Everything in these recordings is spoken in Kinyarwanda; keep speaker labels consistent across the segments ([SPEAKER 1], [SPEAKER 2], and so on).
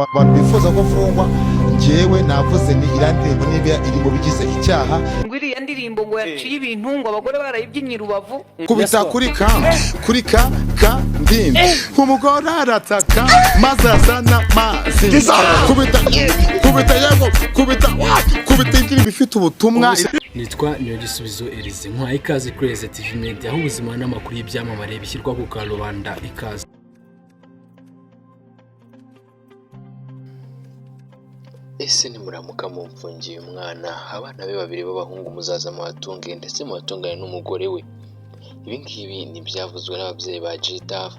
[SPEAKER 1] abantu bifuza ko mfungwa njyewe navuze ni irandirimbo niba iri mu bigize icyaha
[SPEAKER 2] ngo iriya ndirimbo ngo yaciye ibintu ngo abagore barayibyinnye Rubavu
[SPEAKER 1] kubita kuri ka ndimbi umugore arataka maze azana mazi kubita indirimbo ifite ubutumwa.
[SPEAKER 3] Nitwa Nyogisubizo Elise nkwaye ikaze kuri TV Media aho ubuzima n'amakuru y'ibyamamare bishyirwa ku karubanda ikaze.
[SPEAKER 4] Ese nimuramuka mumfungiye umwana abana be babiri b'abahungu muzaza muhatunge ndetse muhatungane n'umugore we. Ibi ngibi ni byavuzwe n'ababyeyi ba G-Tough.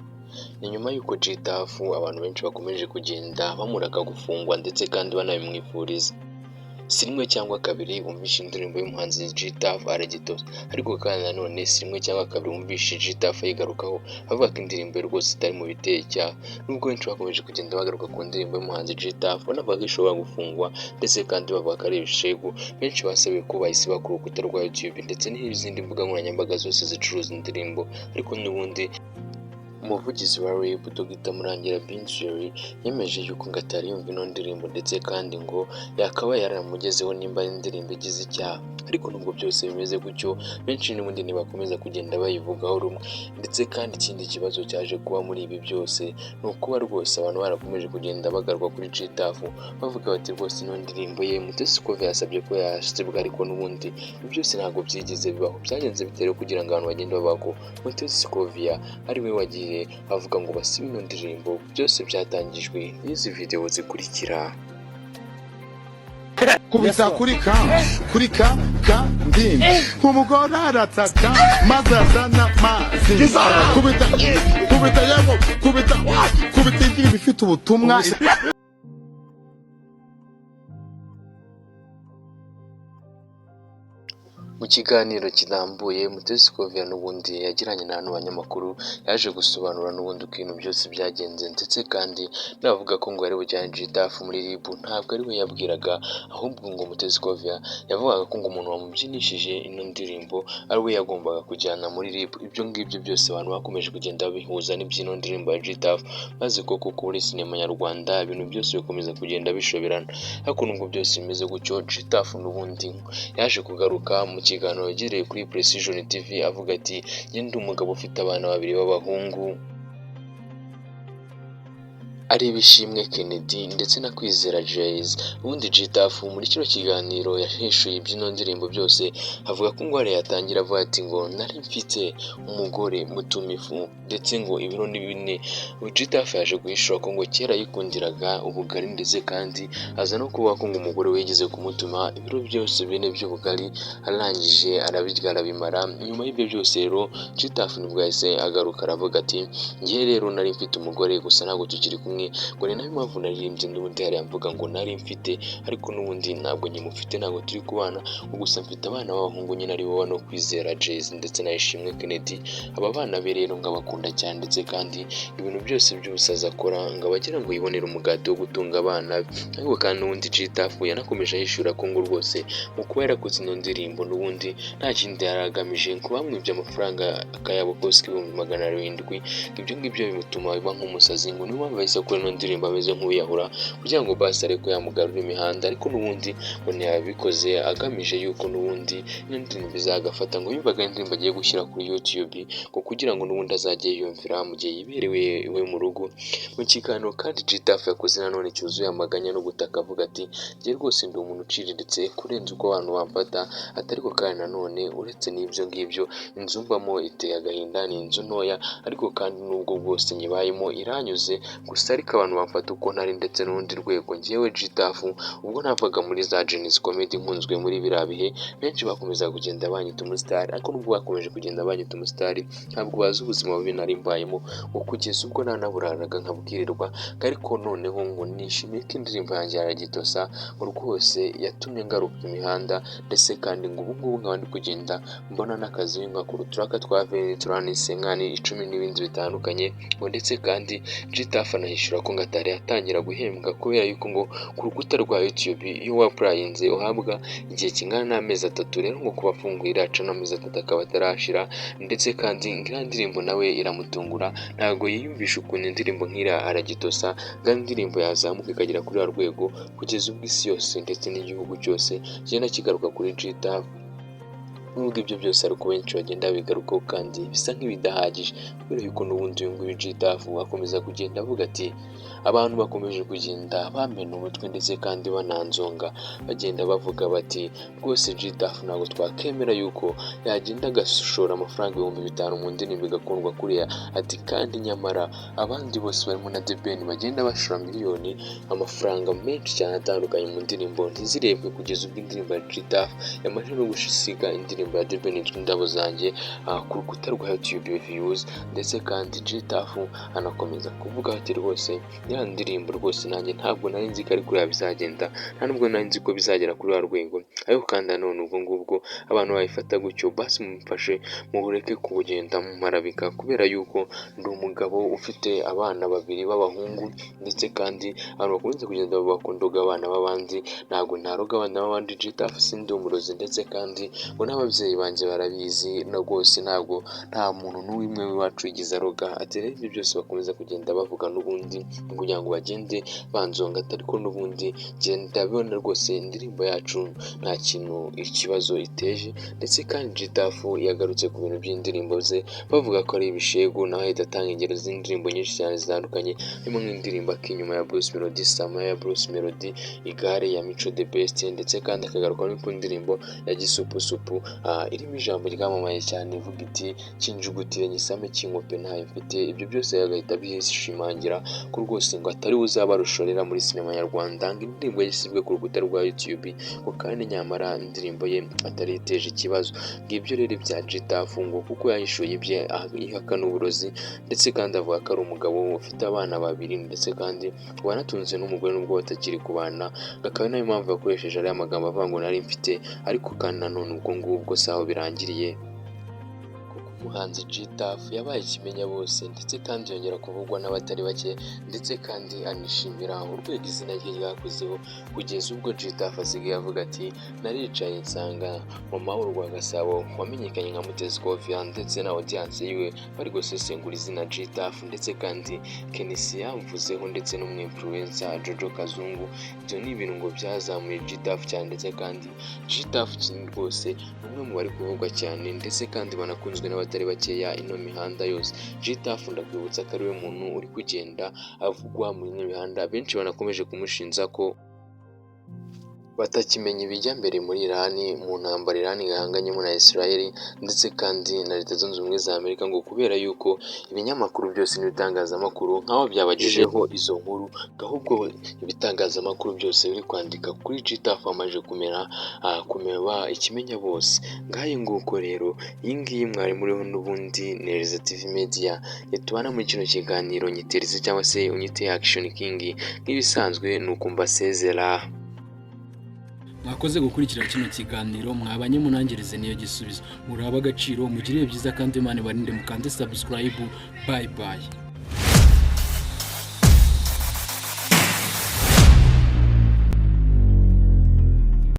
[SPEAKER 4] Ni nyuma y'uko G-Tough abantu benshi bakomeje kugenda bamuraka gufungwa ndetse kandi banabimwifuriza. Si rimwe cyangwa kabiri wumvishe indirimbo y'umuhanzi G-Tough aragitoza, ariko kandi nanone si rimwe cyangwa kabiri wumvishe G-Tough yigarukaho avuga ko indirimbo ye rwose itari mu biteye icyaha. Nubwo benshi bakomeje kugenda bagaruka ku ndirimbo y'umuhanzi G-Tough banavuga ko ishobora gufungwa ndetse kandi bavuga ko ari ibishegu, benshi basabiye ko bayisiba ku rukuta rwa YouTube ndetse n'izindi mbuga nkoranyambaga zose zicuruza indirimbo. Ariko n'ubundi umuvugizi wa RIB Dr Murangira Binjeri yemeje yuko ngo atari yumva ino ndirimbo ndetse kandi ngo yakaba yaramugezeho nimba indirimbo igize icyaha. Ariko nubwo byose bimeze gutyo benshi n'ubundi ntibakomeza kugenda bayivugaho rumwe, ndetse kandi ikindi kibazo cyaje kuba muri ibi byose ni ukuba rwose abantu barakomeje kugenda bagaruka kuri G-Tough bavuga bati rwose ino ndirimbo ye Mutesi Kove yasabye ko yasibwa, ariko n'ubundi ibi byose ntabwo byigeze bibaho. Byagenze bitewe kugira ngo abantu bagende bavuga ko Mutesi Kove ari we wagiye avuga ngo basibe ino ndirimbo. Byose byatangijwe n'izi video zikurikira.
[SPEAKER 1] kubita kuri ka ndimbi umugore arataka maze azana mazi kubita indirimbo ifite ubutumwa.
[SPEAKER 4] Mu kiganiro kirambuye Mutesi Kove n'ubundi yagiranye n'abantu banyamakuru yaje gusobanura n'ubundi uko ibintu byose byagenze, ndetse kandi navuga ko ngo yari bujyane G-Tough muri RIB ntabwo ari we yabwiraga, ahubwo ngo Mutesi Kove yavugaga ko ngo umuntu wamubyinishije ino ndirimbo ari we yagombaga kujyana muri RIB. Ibyo ngibyo byose abantu bakomeje kugenda bihuza n'iby'ino ndirimbo ya G-Tough, maze koko kuri sinema nyarwanda ibintu byose bikomeza kugenda bishoberana. Ariko nubwo byose bimeze gutyo G-Tough n'ubundi yaje kugaruka mu kiganiro yagiriye kuri Precision TV avuga ati njye ndi umugabo ufite abana babiri b'abahungu ari Bishimwe Kennedy ndetse na Kwizera Jayz. Ubundi G-Tough muri kino kiganiro yaheshuye iby'ino ndirimbo byose avuga ko ngo yatangira avuga ati ngo nari mfite umugore mutumifu ndetse ngo ibiro ni bine. G-Tough yaje guhishura ko ngo kera yikundiraga ubugari ndetse kandi aza no kuvuga ko ngo umugore we yigeze kumutuma ibiro byose bine by'ubugari arangije arabirya arabimara. Nyuma y'ibyo byose rero G-Tough nibwo yahise agaruka aravuga ati njye rero nari mfite umugore gusa ntabwo tukiri kumwe, ngo ni nayo mpamvu naririmbye n'ubundi yari yamvuga ngo nari mfite, ariko n'ubundi ntabwo nyimufite, ntabwo turi kubana, gusa mfite abana b'abahungu nyine ari bo no Kwizera Jayz ndetse na Bishimwe Kennedy. Aba bana be rero ngo abakunda cyane ndetse kandi ibintu byose by'ubusaza akora ngo abagira ngo yibonere umugati wo gutunga abana be. Ariko kandi n'ubundi G-Tough yanakomeje yishura ko ngo rwose mu kuba yarakoze ino ndirimbo n'ubundi nta kindi yari agamije ngo bamwibye amafaranga akayabo kose k'ibihumbi 700. Ibyo ngibyo bimutuma biba nk'umusazi, ngo niyo mpamvu yahise akora ino ndirimbo ameze nk'uwiyahura kugira ngo basi ariko yamugarura imihanda. Ariko n'ubundi ngo ntiyabikoze agamije yuko n'ubundi ino ndirimbo izagafata, ngo yumvaga indirimbo agiye gushyira kuri YouTube ngo kugira ngo n'ubundi azajye yiyumvira mu gihe yiberewe iwe mu rugo. Mu kiganiro kandi G-Tough yakoze nanone cyuzuye amaganya no gutaka avuga ati njye rwose ndi umuntu uciriritse kurenza uko abantu bamfata, atariko kandi nanone uretse n'ibyo ngibyo inzu mbamo iteye agahinda, ni inzu ntoya ariko kandi nubwo bwose nyibayemo iranyuze, gusa ariko abantu bamfata uko ntari ndetse n'urundi rwego. Njyewe G-Tough ubwo navaga muri za Genius Comedy nkunzwe muri biriya bihe benshi bakomeza kugenda banyita umusitari, ariko nubwo bakomeje kugenda banyita umusitari ntabwo bazi ubuzima bubi nari mbayemo, ngo kugeza ubwo nanaburaraga nkabwirirwa. Ariko noneho ngo nishimiye ko indirimbo yanjye yaragitosa ngo rwose yatumye ngaruka imihanda, ndetse kandi ngo ubu ngubu nkaba ndi kugenda mbona n'akazi nkakora uturaka twa Venetrani Senkani 10 n'ibindi bitandukanye. Ngo ndetse kandi G-Tough anahisha yishura ko ngo atari yatangira guhembwa kubera yuko ngo ku rukuta rwa YouTube iyo wapurayinze uhabwa igihe kingana n'amezi 3 rero ngo kubafunguye iraca n'amezi 3 akaba atarashira ndetse kandi ngira ndirimbo nawe iramutungura ntago yiyumvisha ukuntu indirimbo nk'ira aragitosa kandi indirimbo yazamuka ikagera kuri rwego kugeza ubwo isi yose ndetse n'igihugu cyose kigenda kigaruka kuri G-Tough. Nubwo ibyo byose ariko benshi bagenda bigarukaho kandi bisa nk'ibidahagije kubera yuko n'ubundi uyu nguyu G-Tough akomeza kugenda avuga ati abantu bakomeje kugenda bamena umutwe ndetse kandi bananzonga bagenda bavuga bati rwose G-Tough ntabwo twakemera yuko yagenda agashora amafaranga 5,000 mu ndirimbo igakundwa kuriya ati kandi nyamara abandi bose barimo na The Ben bagenda bashora miliyoni amafaranga menshi cyane atandukanye mu ndirimbo ntizirebwe kugeza ubwo indirimbo ya G-Tough yamaze no gusiga indirimbo ya The Ben Indabo zanjye ku rukuta rwa YouTube views ndetse kandi G-Tough anakomeza kuvuga ati rwose ya ndirimbo rwose nanjye ntabwo nari nzi ko ari kuri bizagenda nta nubwo nari nzi ko bizagera kuri rwego ariko kandi nanone ubwo ngubwo abantu bayifata gutyo basi mumfashe mu bureke kubugenda mu marabika kubera yuko ndi umugabo ufite abana 2 b'abahungu ndetse kandi abantu bakunze kugenda bakundoga abana b'abandi ntabwo naroga abana b'abandi G-Tough sindi umurozi ndetse kandi ngo n'ababyeyi banjye barabizi na rwose ntabwo nta muntu n'uwimwe wacu yigize aroga ati rero ibyo byose bakomeza kugenda bavuga n'ubundi kugira ngo bagende banzonga atari ko n'ubundi genda bibona rwose indirimbo yacu nta kintu ikibazo iteje ndetse kandi G-Tough yagarutse ku bintu by'indirimbo ze bavuga ko ari ibishego naho ahita atanga ingero z'indirimbo nyinshi cyane zitandukanye harimo nk'indirimbo ak'inyuma ya Bruce Melody Sama ya Bruce Melody Igare ya Mico The Best ndetse kandi akagaruka no ku ndirimbo ya Gisupusupu irimo ijambo ryamamaye cyane ivuga iti kinjugutire nyisame kinkope ntayo mfite ibyo byose yagahita bishimangira ko rwose ngo atari uzaba rushorera muri sinema nyarwanda ngo indirimbo yisibwe ku rukuta rwa YouTube ngo kandi nyamara indirimbo ye atari iteje ikibazo ngibyo rero bya G-Tough ngo kuko yayishoye ibye ihakana uburozi ndetse kandi avuga ko ari umugabo ufite abana 2 ndetse kandi wanatunze n'umugore nubwo batakiri kubana akaba nayo mpamvu yakoresheje ari amagambo avuga ngo nari mfite ariko kandi nanone ubwo ngubwo saho birangiriye. Umuhanzi G-Tough yabaye ikimenya bose ndetse kandi yongera kuvugwa n'abatari bake ndetse kandi anishimira urwego izina rye ryakozeho kugeza ubwo G-Tough asigaye avuga ati naricaye nsanga mama w'u Gasabo wamenyekanye nka Mutesi Kofia ndetse na audience yiwe bari gusesengura izina G-Tough ndetse kandi Kenisi yamvuzeho ndetse n'umwinfluencer Jojo Kazungu ibyo ni ibintu ngo byazamuye G-Tough cyane ndetse kandi G-Tough rwose umwe mu bari kuvugwa cyane ndetse kandi banakunzwe n'abatari bakeya ino mihanda yose. G-Tough ndakwibutsa ko ari we muntu uri kugenda avugwa mu mihanda benshi banakomeje kumushinja ko batakimenya ibijya mbere muri Iran mu ntambara Iran ihanganyemo na Israel ndetse kandi na Leta Zunze Ubumwe za Amerika ngo kubera yuko ibinyamakuru byose n'ibitangazamakuru nkaho byabajijeho izo nkuru ahubwo ibitangazamakuru byose biri kwandika kuri G-Tough amaje kumera ikimenya bose ngaye nguko rero iyi ngiyi mwari muriho n'ubundi Nereza TV Media yatubana muri kino kiganiro nyitereze cyangwa se unyite Action King nk'ibisanzwe nuko mbasezera.
[SPEAKER 3] Mwakoze gukurikira kino kiganiro mwabanye munangereze niyo gisubizo muraba agaciro mugiriye byiza kandi Imana barinde mukande subscribe bye bye.